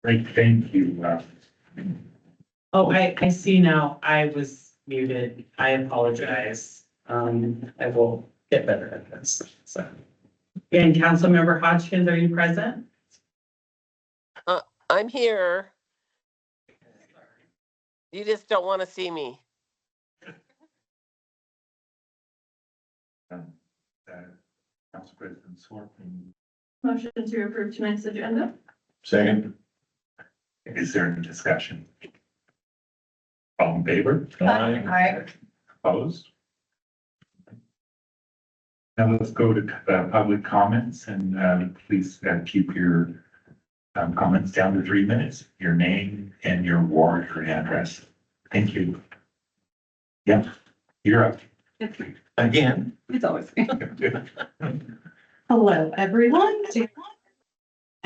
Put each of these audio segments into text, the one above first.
Great, thank you. Oh, I see now. I was muted. I apologize. I will get better at this, so. And Councilmember Hodgkins, are you present? I'm here. You just don't want to see me. Council President Swarton. Motion to approve tonight's agenda. Second. Is there any discussion? All in favor? Aye. Opposed? Now let's go to public comments and please keep your comments down to 3 minutes, your name and your ward or address. Thank you. Yep, you're up. Again. It's always. Hello, everyone.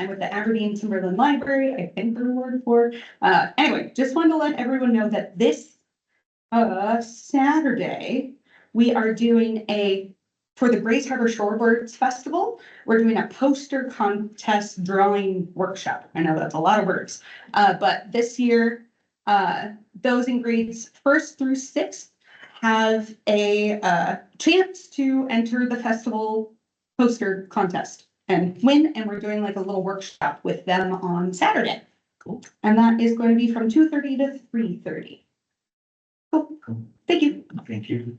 I'm with the Aberdeen Timberland Library. I've been through Ward 4. Anyway, just wanted to let everyone know that this Saturday, we are doing for the Grays Harbor Shorebirds Festival, we're doing a poster contest drawing workshop. I know that's a lot of words. But this year, those in grades 1st through 6th have a chance to enter the festival poster contest and win. And we're doing like a little workshop with them on Saturday. Cool. And that is going to be from 2:30 to 3:30. Cool. Thank you. Thank you.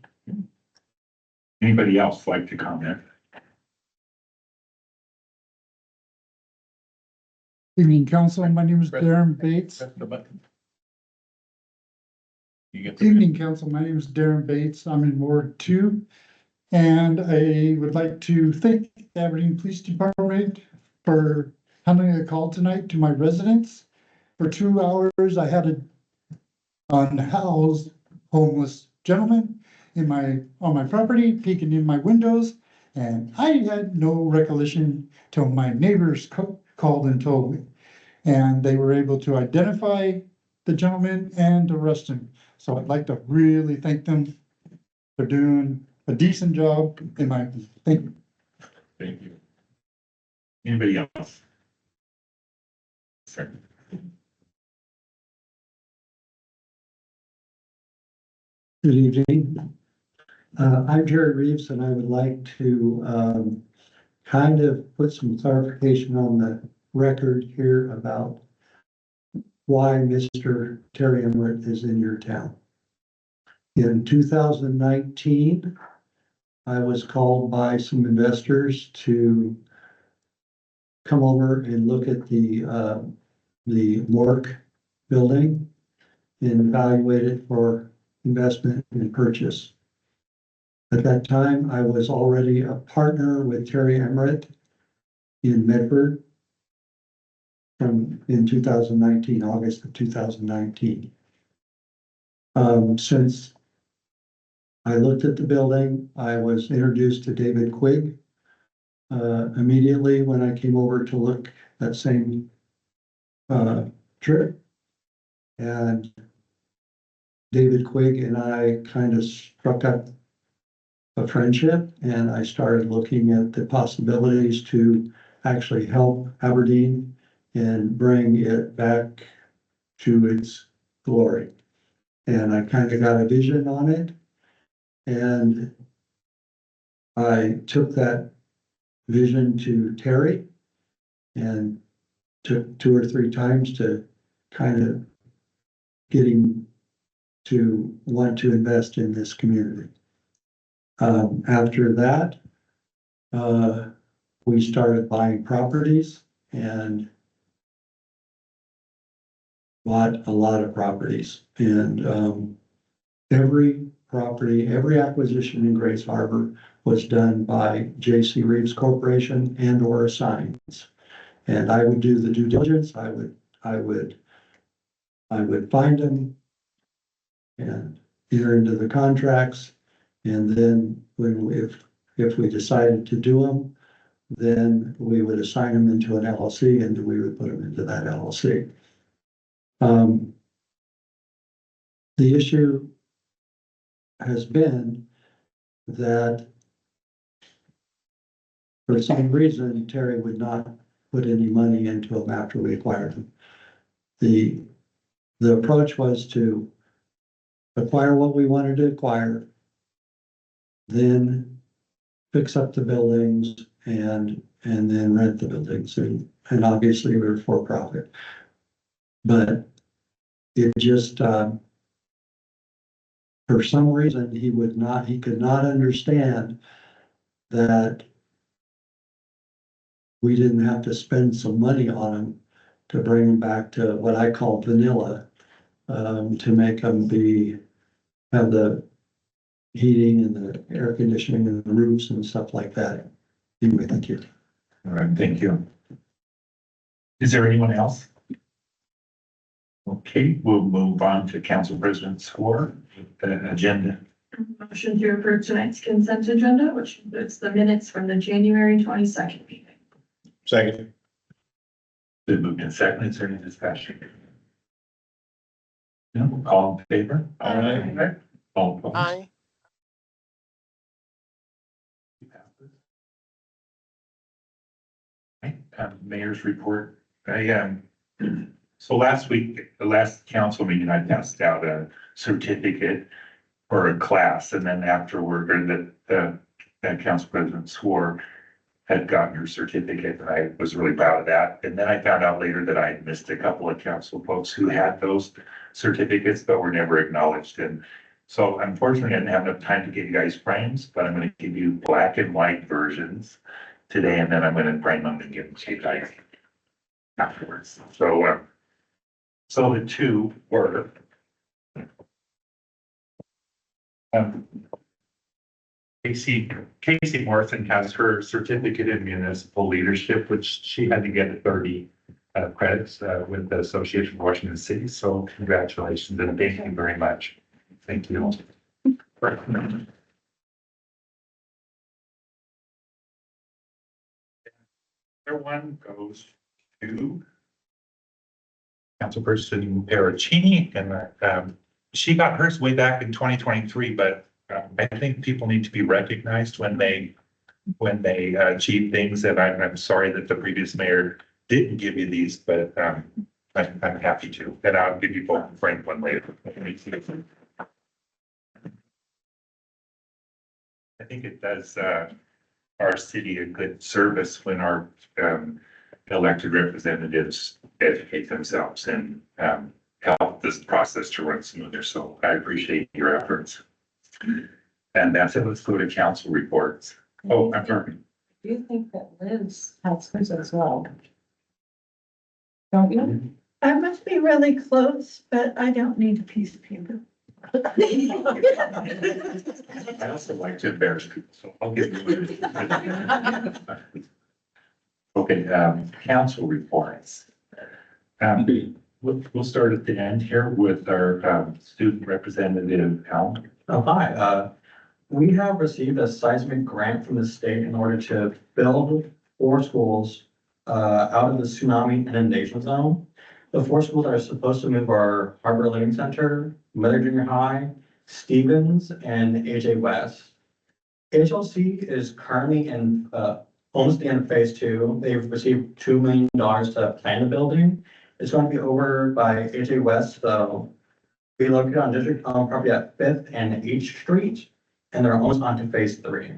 Anybody else like to comment? Evening, council. My name is Darren Bates. Evening, council. My name is Darren Bates. I'm in Ward 2. And I would like to thank the Aberdeen Police Department for handling a call tonight to my residents. For 2 hours, I had an unhoused homeless gentleman on my property, peeking in my windows, and I had no recollection till my neighbors called and told me. And they were able to identify the gentleman and arrest him. So I'd like to really thank them for doing a decent job in my opinion. Thank you. Thank you. Anybody else? Sir. Good evening. I'm Jerry Reeves, and I would like to kind of put some clarification on the record here about why Mr. Terry Emmerich is in your town. In 2019, I was called by some investors to come over and look at the Mork building and evaluate it for investment and purchase. At that time, I was already a partner with Terry Emmerich in Medford in 2019, August of 2019. Since I looked at the building, I was introduced to David Quigg immediately when I came over to look that same trip. And David Quigg and I kind of struck up a friendship, and I started looking at the possibilities to actually help Aberdeen and bring it back to its glory. And I kind of got a vision on it, and I took that vision to Terry and took 2 or 3 times to kind of get him to want to invest in this community. After that, we started buying properties and bought a lot of properties. And every acquisition in Grays Harbor was done by J.C. Reeves Corporation and or assigns. And I would do the due diligence. I would find them and enter into the contracts. And then if we decided to do them, then we would assign them into an LLC and we would put them into that LLC. The issue has been that for some reason, Terry would not put any money into them after we acquired them. the, the approach was to acquire what we wanted to acquire, then fix up the buildings and then rent the buildings, and obviously we're for profit. But it just, for some reason, he could not understand that we didn't have to spend some money on them to bring them back to what I call vanilla, to make them have the heating and the air conditioning and the roofs and stuff like that. Anyway, thank you. All right, thank you. Is there anyone else? Okay, we'll move on to Council President Score, agenda. Motion to approve tonight's consent agenda, which includes the minutes from the January 22nd meeting. Second. Been moved in second, is there any discussion? No, all in favor? Aye. All opposed? Aye. Right, mayor's report. So last week, the last council meeting, I passed out a certificate for a class, and then afterward, or the council president swore had gotten her certificate, and I was really proud of that. And then I found out later that I had missed a couple of council folks who had those certificates, but were never acknowledged. And so unfortunately, I didn't have enough time to get you guys frames, but I'm gonna give you black and white versions today, and then I'm gonna frame them and give them to you guys afterwards. So the two were Casey Morrison has her certificate in municipal leadership, which she had to get 30 credits with the Association of Washington Cities. So congratulations and thank you very much. Thank you. Other one goes to Councilperson Pericini, and she got hers way back in 2023, but I think people need to be recognized when they achieve things, and I'm sorry that the previous mayor didn't give you these, but I'm happy to, and I'll give you both framed one later. I think it does our city a good service when our elected representatives educate themselves and help this process to run smoother. So I appreciate your efforts. And that's it. Let's go to council reports. Oh, I'm sorry. Do you think that Liz has hers as well? Don't you? I must be really close, but I don't need a piece of paper. I also like to embarrass people, so I'll give you. Okay, council reports. We'll start at the end here with our student representative, Alan. Oh, hi. We have received a seismic grant from the state in order to build 4 schools out of the tsunami inundation zone. The 4 schools that are supposed to move are Harbor Living Center, Miller Junior High, Stevens, and AJ West. HLC is currently in almost the end of phase 2. They've received $2 million to plan the building. It's going to be over by AJ West, so we located on district property at 5th and H Street, and they're almost onto phase 3.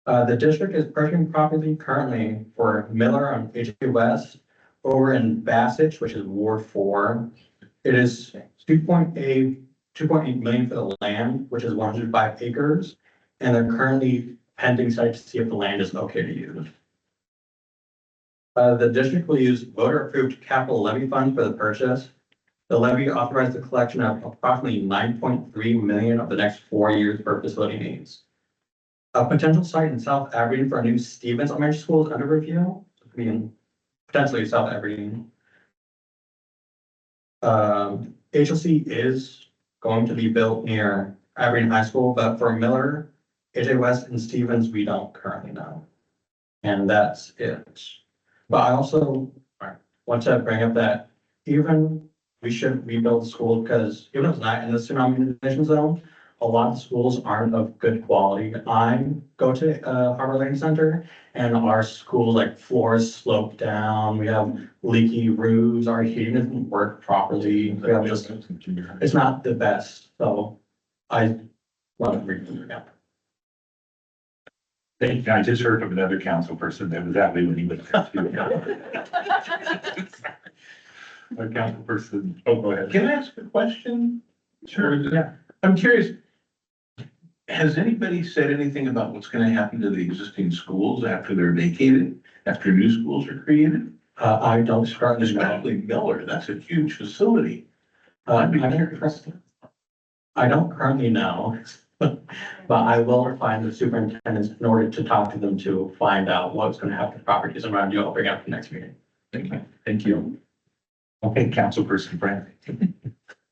The district is purchasing property currently for Miller on AJ West over in Bassett, which is Ward 4. It is 2.8 million for the land, which is 105 acres, and they're currently pending site to see if the land is okay to use. The district will use voter-approved capital levy funds for the purchase. The levy authorized the collection of approximately 9.3 million over the next 4 years for facility needs. A potential site in South Aberdeen for a new Stevens Elementary School is under review. I mean, potentially South Aberdeen. HLC is going to be built near Aberdeen High School, but for Miller, AJ West, and Stevens, we don't currently know. And that's it. But I also want to bring up that even we should rebuild the school because even if it's not in the tsunami inundation zone, a lot of schools aren't of good quality. I go to Harbor Lane Center and our schools, like floors slope down, we have leaky roofs, our heating doesn't work properly. We have just, it's not the best, so I love it. Yeah. Thank you. I just heard from another council person that was that way when he was there too. A council person, oh, go ahead. Can I ask a question? Sure. Yeah. I'm curious. Has anybody said anything about what's gonna happen to the existing schools after they're vacated, after new schools are created? I don't currently know. Especially Miller, that's a huge facility. I don't currently know, but I will find the superintendents in order to talk to them to find out what's gonna happen to properties around you. I'll bring up the next meeting. Thank you. Okay, councilperson Brand.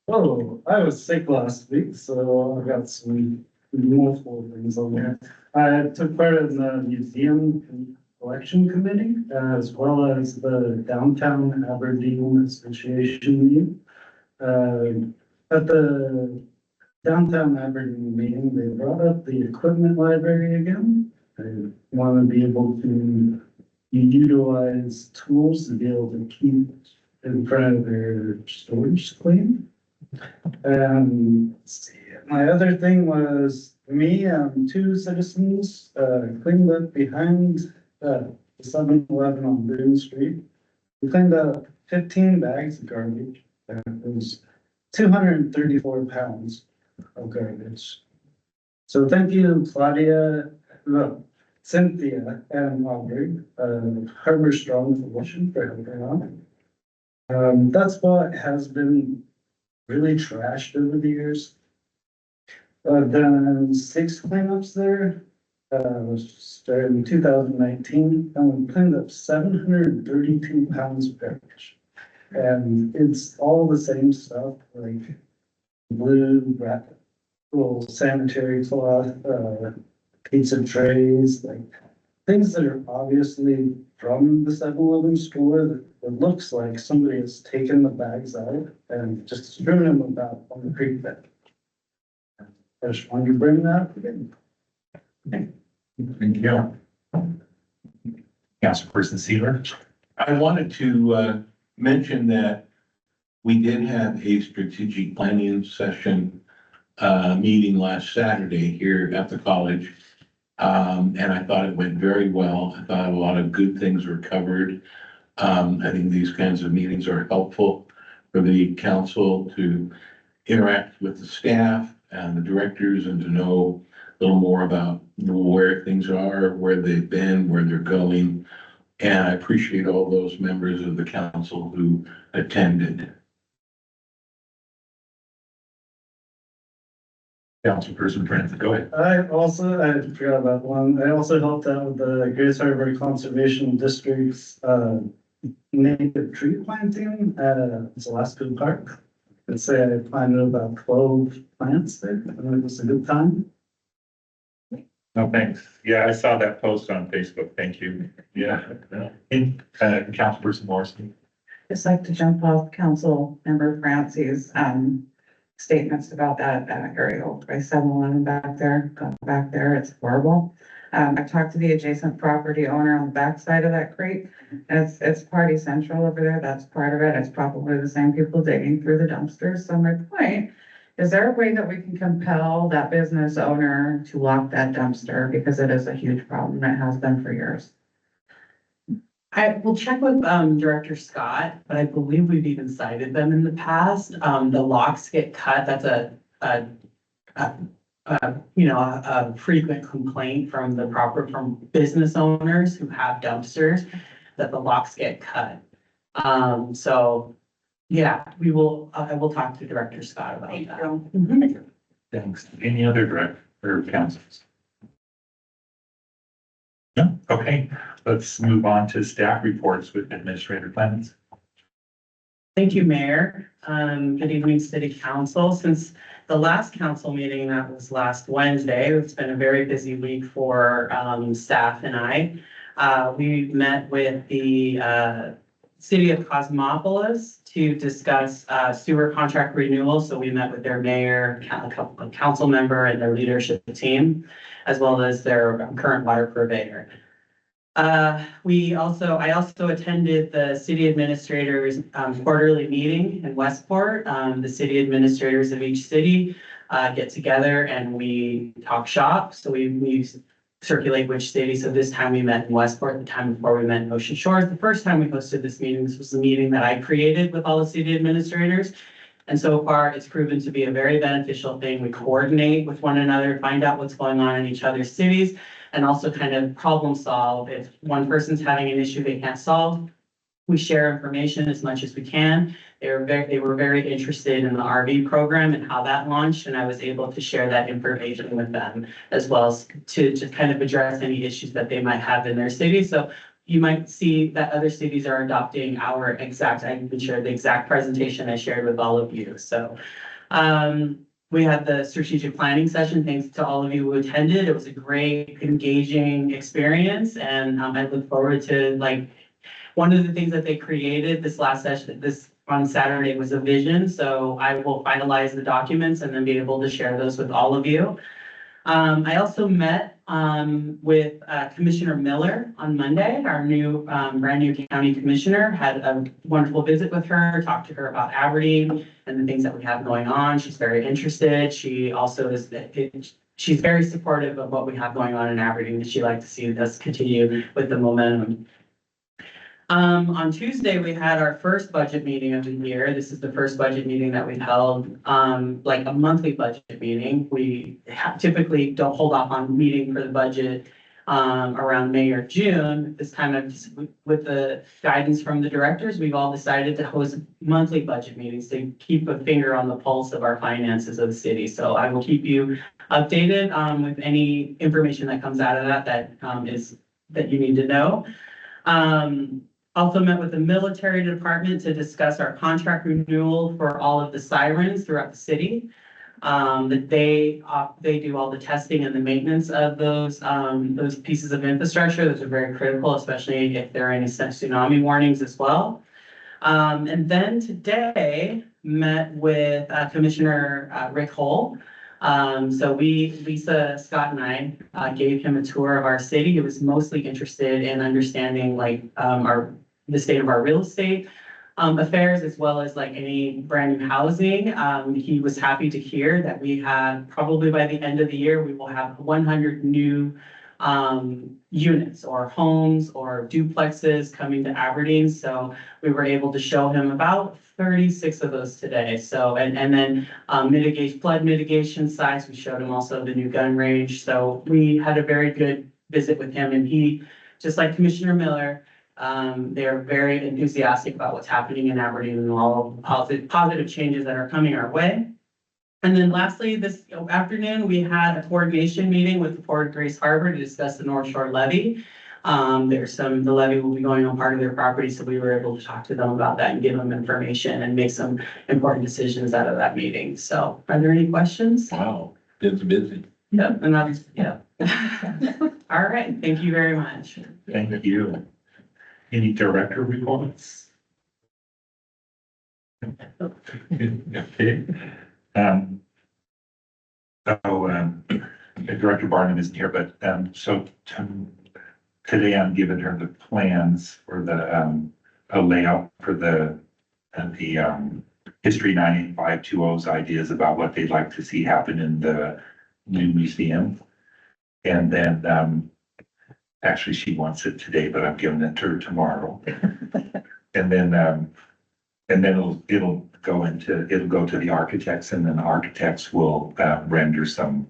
Oh, I was sick last week, so I've got some multiple things on there. I took part in the museum collection committee as well as the downtown Aberdeen Association meeting. At the downtown Aberdeen meeting, they brought up the equipment library again. They want to be able to utilize tools to be able to keep in front of their storage clean. And let's see, my other thing was me and two citizens cleaned up behind the 7-Eleven on Boone Street. We cleaned up 15 bags of garbage. It was 234 pounds of garbage. So thank you, Claudia, no, Cynthia, and Aubrey, Harbor Strong Coalition for helping out. That's what has been really trashed over the years. Done 6 cleanups there, started in 2019, and we cleaned up 732 pounds of garbage. And it's all the same stuff, like blue, little sanitary cloth, pizza trays, like things that are obviously from the 7-Eleven store that it looks like somebody has taken the bags out and just strewn them about on the creek bed. I just wanted to bring that up again. Thank you. Councilperson Seaver. I wanted to mention that we did have a strategic planning session meeting last Saturday here at the college. And I thought it went very well. I thought a lot of good things were covered. I think these kinds of meetings are helpful for the council to interact with the staff and the directors and to know a little more about where things are, where they've been, where they're going. And I appreciate all those members of the council who attended. Councilperson Brand, go ahead. I forgot about one. I also helped out with the Grace Harbor Conservation District's native tree planting at Alaska Park. I'd say I planted about 12 plants there, and it was a good time. No, thanks. Yeah, I saw that post on Facebook. Thank you. Yeah. And Councilperson Morrison. Just like to jump off Council Member Francie's, statements about that area by 7-Eleven back there, it's horrible. I've talked to the adjacent property owner on the backside of that creek. It's party central over there. That's part of it. It's probably the same people digging through the dumpsters. So my point, is there a way that we can compel that business owner to lock that dumpster? Because it is a huge problem. It has been for years. I will check with Director Scott, but I believe we've even cited them in the past. The locks get cut. That's a frequent complaint from business owners who have dumpsters, that the locks get cut. So yeah, I will talk to Director Scott about that. Mhm. Thanks. Any other director or councils? No? Okay, let's move on to staff reports with Administrator Clemens. Thank you, Mayor. Good evening, City Council. Since the last council meeting, that was last Wednesday, it's been a very busy week for staff and I. We met with the city of Cosmopolis to discuss sewer contract renewal. So we met with their mayor, a couple of council member and their leadership team, as well as their current water purveyor. I also attended the city administrators quarterly meeting in Westport. The city administrators of each city get together and we talk shop. So we circulate which city. So this time we met in Westport, the time before we met in Ocean Shores. The first time we hosted this meeting, this was the meeting that I created with all the city administrators. And so far, it's proven to be a very beneficial thing. We coordinate with one another, find out what's going on in each other's cities, and also kind of problem solve. If one person's having an issue they can't solve, we share information as much as we can. They were very interested in the RV program and how that launched, and I was able to share that information with them, as well as to just kind of address any issues that they might have in their city. So you might see that other cities are adopting I can share the exact presentation I shared with all of you. So we had the strategic planning session. Thanks to all of you who attended. It was a great, engaging experience, and I look forward to one of the things that they created this last session, on Saturday, was a vision. So I will finalize the documents and then be able to share those with all of you. I also met with Commissioner Miller on Monday, our new brand new county commissioner. Had a wonderful visit with her, talked to her about Aberdeen and the things that we have going on. She's very interested. She also she's very supportive of what we have going on in Aberdeen. She'd like to see us continue with the momentum. On Tuesday, we had our first budget meeting of the year. This is the first budget meeting that we've held, like a monthly budget meeting. We typically don't hold off on meeting for the budget around May or June. This time, with the guidance from the directors, we've all decided to host monthly budget meetings to keep a finger on the pulse of our finances of the city. So I will keep you updated with any information that comes out of that you need to know. Also met with the military department to discuss our contract renewal for all of the sirens throughout the city. That they do all the testing and the maintenance of those pieces of infrastructure. Those are very critical, especially if there are any tsunami warnings as well. And then today met with Commissioner Rick Hull. So Lisa, Scott and I gave him a tour of our city. He was mostly interested in understanding the state of our real estate affairs, as well as any brand new housing. He was happy to hear that we have, probably by the end of the year, we will have 100 new units or homes or duplexes coming to Aberdeen. So we were able to show him about 36 of those today. So, and then flood mitigation sites, we showed him also the new gun range. So we had a very good visit with him, and he, just like Commissioner Miller, they're very enthusiastic about what's happening in Aberdeen and all positive changes that are coming our way. And then lastly, this afternoon, we had a coordination meeting with the Port of Grace Harbor to discuss the North Shore levy. The levy will be going on part of their property, so we were able to talk to them about that and give them information and make some important decisions out of that meeting. So are there any questions? Wow, it's busy. Yep, and that's, yeah. All right, thank you very much. Thank you. Any director reports? Okay. Director Barnum isn't here, but today I'm giving her the plans for a layout for the History 98520's ideas about what they'd like to see happen in the new museum. And then actually, she wants it today, but I'm giving it to her tomorrow. And then it'll go to the architects, and then the architects will render some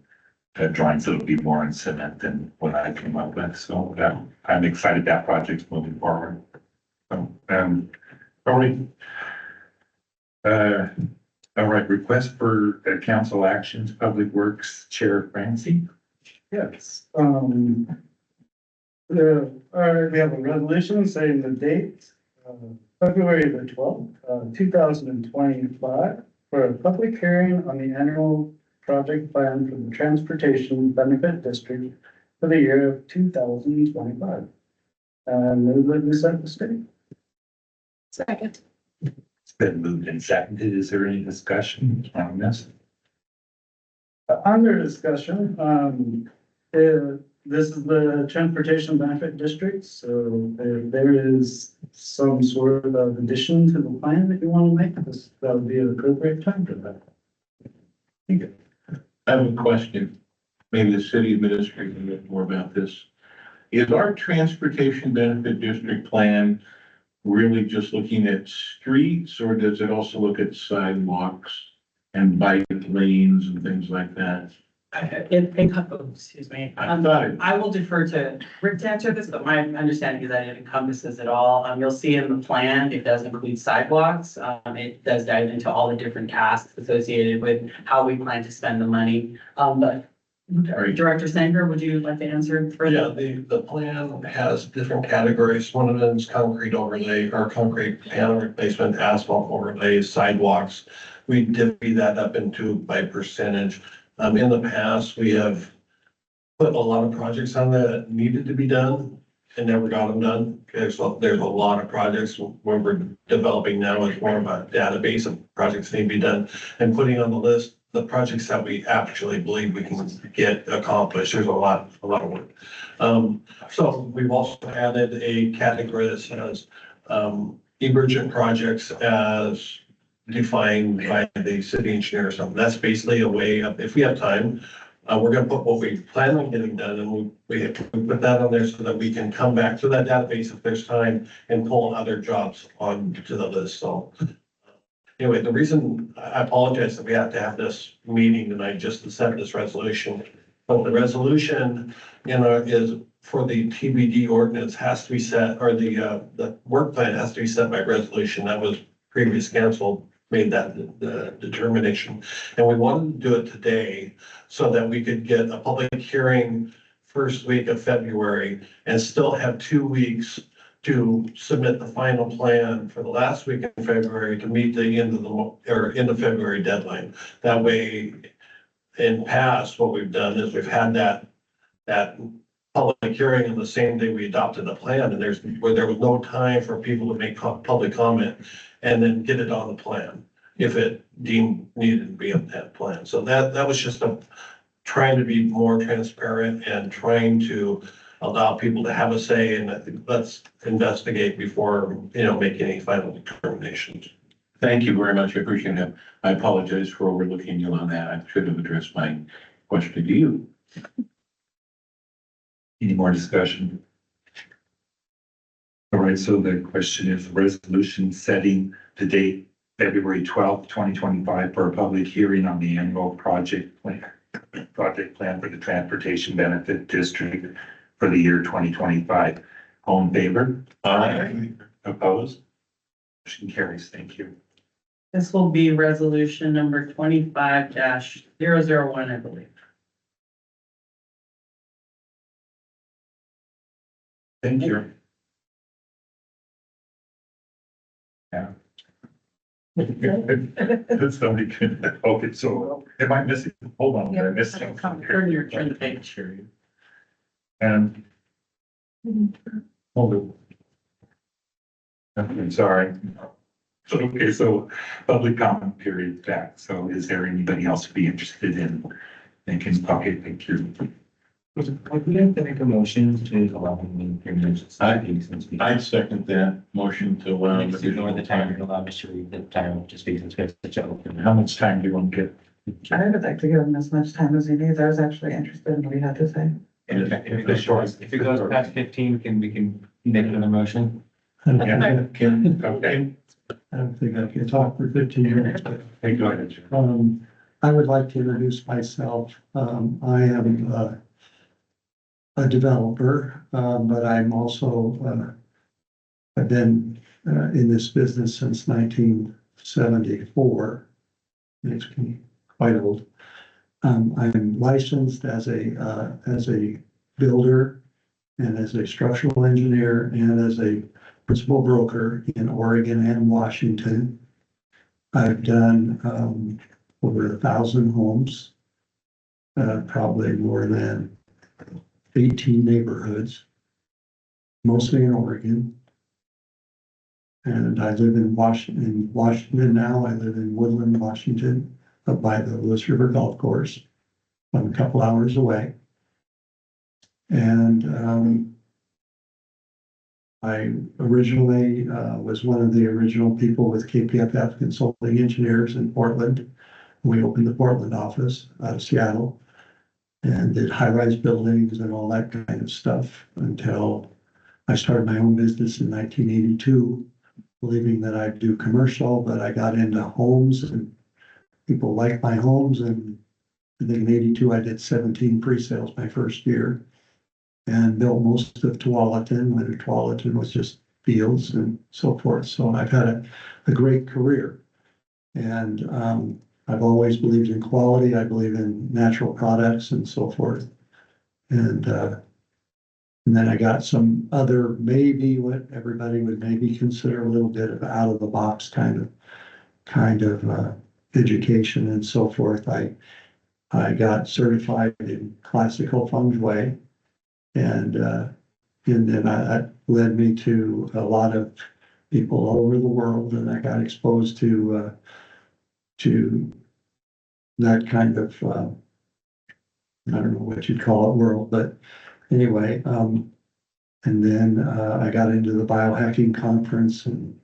drawings that'll be more in cement than what I came up with. So I'm excited that project's moving forward. So, all right, request for council actions, Public Works Chair Francie. Yes, we have a resolution saying the date, February the 12th, 2025, for a public hearing on the annual project plan for the Transportation Benefit District for the year of 2025. And move that we set the state. Second. It's been moved and seconded. Is there any discussion on this? Under discussion, this is the transportation benefit district, so if there is some sort of addition to the plan that you want to make, that would be an appropriate time for that. I have a question. Maybe the city administrator can know more about this. Is our transportation benefit district plan really just looking at streets, or does it also look at sidewalks and bike lanes and things like that? Excuse me. I thought it, I will defer to Rick to answer this, but my understanding is that it encompasses it all. You'll see in the plan, it does include sidewalks. It does dive into all the different tasks associated with how we plan to spend the money. But Director Sanger, would you like to answer further? Yeah, the plan has different categories. One of them is concrete overlay or concrete panel replacement, asphalt overlays, sidewalks. We divvy that up into by percentage. In the past, we have put a lot of projects on that needed to be done and never got them done. Okay, so there's a lot of projects where we're developing now is more of a database of projects that need to be done and putting on the list the projects that we actually believe we can get accomplished. There's a lot of work. So we've also added a category that says emergent projects as defined by the city engineer or something. That's basically a way of, if we have time, we're gonna put what we plan on getting done, and we put that on there so that we can come back to that database if there's time and pull other jobs onto the list. So anyway, the reason, I apologize that we have to have this meeting tonight just to set this resolution. But the resolution, is for the TBD ordinance has to be set, or the work plan has to be set by resolution. That was previous council made that determination. And we wanted to do it today so that we could get a public hearing first week of February and still have 2 weeks to submit the final plan for the last week in February to meet the end of February deadline. That way, in past, what we've done is we've had that public hearing on the same day we adopted the plan, and where there was no time for people to make public comment and then get it on the plan if it deemed needed to be on that plan. So that was just trying to be more transparent and trying to allow people to have a say, and I think let's investigate before, making any final determinations. thank you very much. I appreciate it. I apologize for overlooking you on that. I should have addressed my question to you. Any more discussion? All right, so the question is resolution setting the date February 12th, 2025 for a public hearing on the annual project plan for the Transportation Benefit District for the year 2025. All in favor? Aye. Opposed? Motion carries. Thank you. This will be resolution number 25-001, I believe. Thank you. Yeah. Somebody could, okay, so am I missing, hold on, am I missing? Turn the page. And. Hold it. I'm sorry. Okay, so public comment period back. So is there anybody else who'd be interested in thinking, okay, thank you. Would we have to make a motion to allow them to finish since we I second that motion to allow. just ignore the time and allow Mr. Reed the time just because we have such an open. How much time do you want to get? I would like to give him as much time as he needs. I was actually interested in what he had to say. If it goes past 15, we can make another motion. Yeah, Kim, okay, I don't think I can talk for 15 minutes, but hey, go ahead. Jim. I would like to introduce myself. I am a developer, but I'm also, I've been in this business since 1974. Makes me quite old. I'm licensed as a builder and as a structural engineer and as a principal broker in Oregon and Washington. I've done over 1,000 homes, probably more than 18 neighborhoods, mostly in Oregon. And I live in Washington now. I live in Woodland, Washington, up by the Lewis River Golf Course. I'm a couple hours away. And, I originally, was one of the original people with KPFF Consulting Engineers in Portland. We opened the Portland office out of Seattle and did high-rise buildings and all that kind of stuff until I started my own business in 1982, believing that I'd do commercial, but I got into homes and people liked my homes. And I think in 82, I did 17 pre-sales my first year and built most of Tualatin when Tualatin was just fields and so forth. So I've had a great career. And I've always believed in quality. I believe in natural products and so forth. And then I got some other, maybe what everybody would maybe consider a little bit of out of the box kind of education and so forth. I got certified in classical feng shui, and then that led me to a lot of people all over the world, and I got exposed to that kind of I don't know what you'd call it world, but anyway, and then I got into the biohacking conference and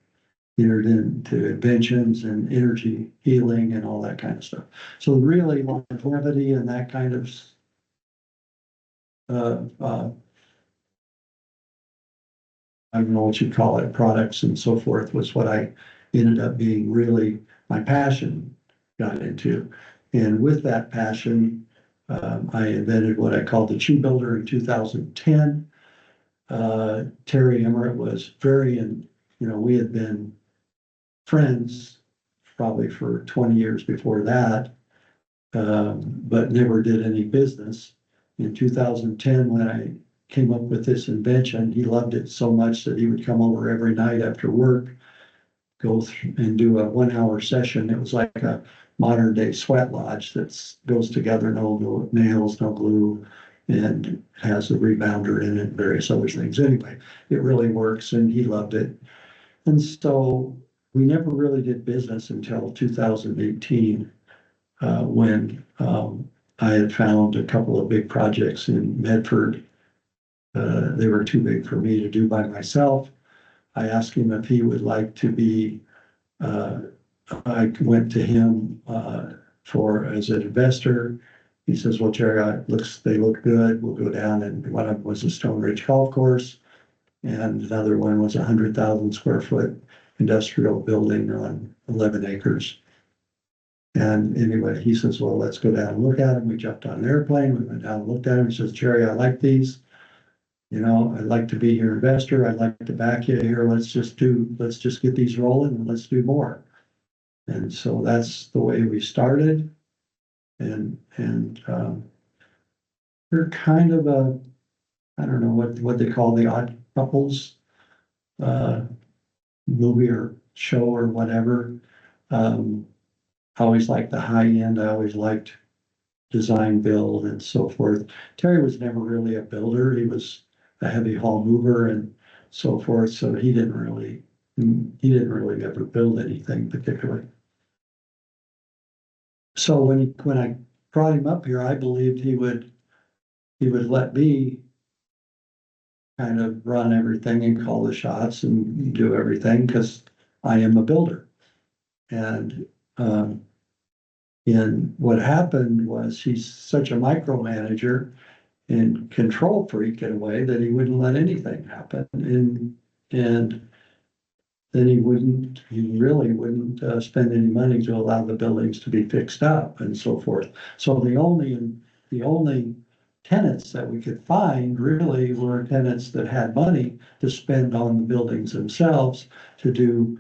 entered into inventions and energy healing and all that kind of stuff. So really longevity and that kind of I don't know what you call it, products and so forth was what I ended up being really my passion got into. And with that passion, I invented what I called the Chew Builder in 2010. Terry Emmert was we had been friends probably for 20 years before that, but never did any business. In 2010, when I came up with this invention, he loved it so much that he would come over every night after work, go through and do a 1-hour session. It was like a modern day sweat lodge that goes together, no nails, no glue, and has a rebounder in it and various other things. Anyway, it really works and he loved it. And so we never really did business until 2018, when I had found a couple of big projects in Medford. They were too big for me to do by myself. I asked him if he would like to be, I went to him as an investor. He says, well, Jerry, they look good. We'll go down. And one of them was a Stone Ridge Golf Course. And another one was 100,000 square foot industrial building on 11 acres. And anyway, he says, well, let's go down and look at them. We jumped on an airplane. We went down and looked at them. He says, Jerry, I like these. I'd like to be your investor. I'd like to back you here. Let's just get these rolling and let's do more. And so that's the way we started. And we're kind of I don't know what they call the Odd Couples movie or show or whatever. I always liked the high end. I always liked design build and so forth. Terry was never really a builder. He was a heavy haul mover and so forth. So he didn't really ever build anything particularly. So when I brought him up here, I believed he would let me kind of run everything and call the shots and do everything because I am a builder. And what happened was he's such a micromanager and control freak in a way that he wouldn't let anything happen. And then he really wouldn't spend any money to allow the buildings to be fixed up and so forth. So the only tenants that we could find really were tenants that had money to spend on the buildings themselves to do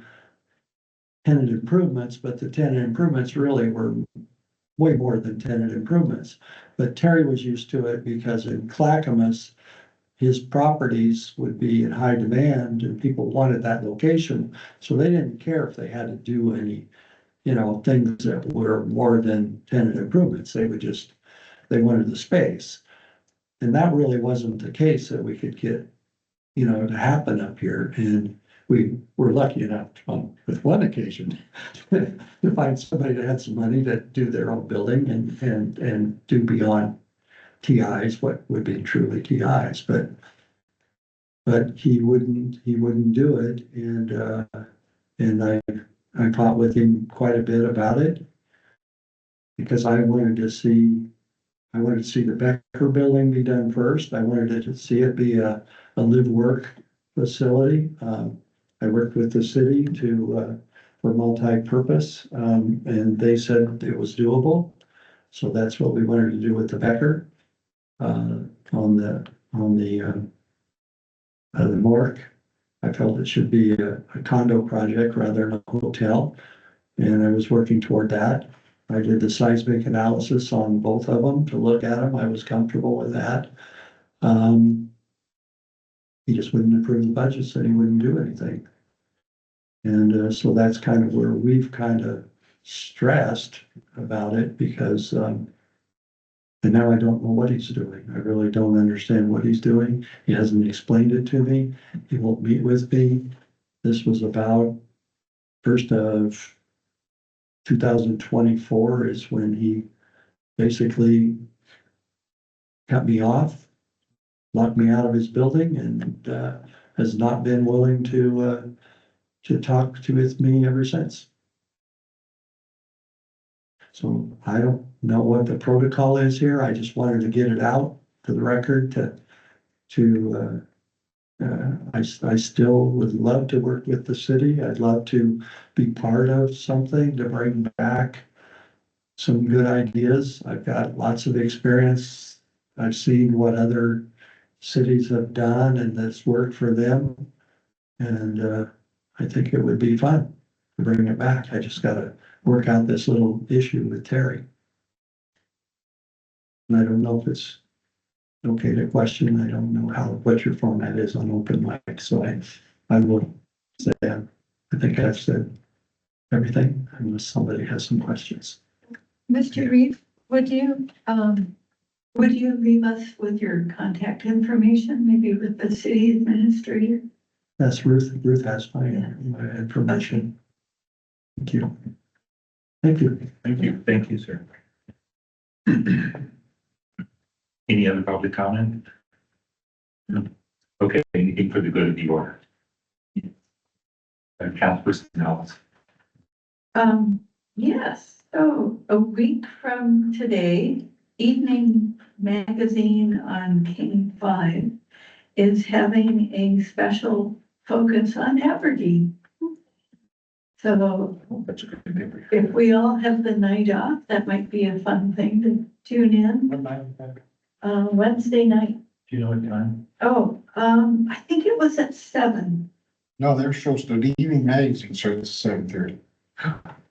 tenant improvements, but the tenant improvements really were way more than tenant improvements. But Terry was used to it because in Clackamas, his properties would be in high demand and people wanted that location. So they didn't care if they had to do any, things that were more than tenant improvements. They wanted the space. And that really wasn't the case that we could get, to happen up here. And we were lucky enough on, with one occasion to find somebody that had some money to do their own building and do beyond TIs, what would be truly TIs, but he wouldn't do it. And I fought with him quite a bit about it because I wanted to see the Becker building be done first. I wanted to see it be a live-work facility. I worked with the city for multi-purpose, and they said it was doable. So that's what we wanted to do with the Becker, on the Mork. I felt it should be a condo project rather than a hotel, and I was working toward that. I did the seismic analysis on both of them to look at them. I was comfortable with that. He just wouldn't approve the budget, said he wouldn't do anything. And so that's kind of where we've kind of stressed about it because, and now I don't know what he's doing. I really don't understand what he's doing. He hasn't explained it to me. He won't meet with me. This was about 1st of 2024 is when he basically cut me off, locked me out of his building, and has not been willing to talk with me ever since. So I don't know what the protocol is here. I just wanted to get it out to the record I still would love to work with the city. I'd love to be part of something to bring back some good ideas. I've got lots of experience. I've seen what other cities have done and that's worked for them. And I think it would be fun to bring it back. I just gotta work out this little issue with Terry. And I don't know if it's okay to question. I don't know what your format is on open mic, so I will say I think I've said everything unless somebody has some questions. Mr. Reeve, would you leave us with your contact information, maybe with the city administrator? That's Ruth. Ruth has my information. Thank you. Thank you. Thank you. Thank you, sir. Any other public comment? No. Okay, anything for the good of the order? Councilperson Nellis. Yes, so a week from today, Evening Magazine on King 5 is having a special focus on Aberdeen. So That's a good paper. if we all have the night off, that might be a fun thing to tune in. What night is that? Wednesday night. Do you know what time? Oh, I think it was at 7. No, they're supposed to, the evening magazine starts at 7:30.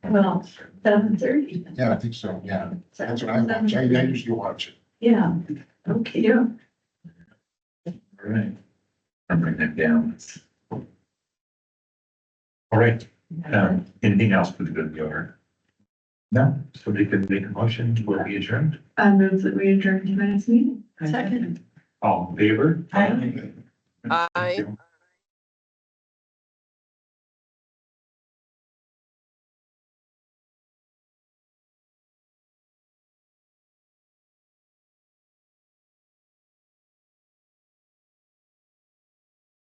Well, 7:30. Yeah, I think so, yeah. That's what I watch. I usually watch it. Yeah, okay. All right. I'm writing that down. All right. Anything else for the good of the order? No, so they could make a motion to be adjourned. I move that we adjourn tonight's meeting. Second. All in favor? Aye. Aye.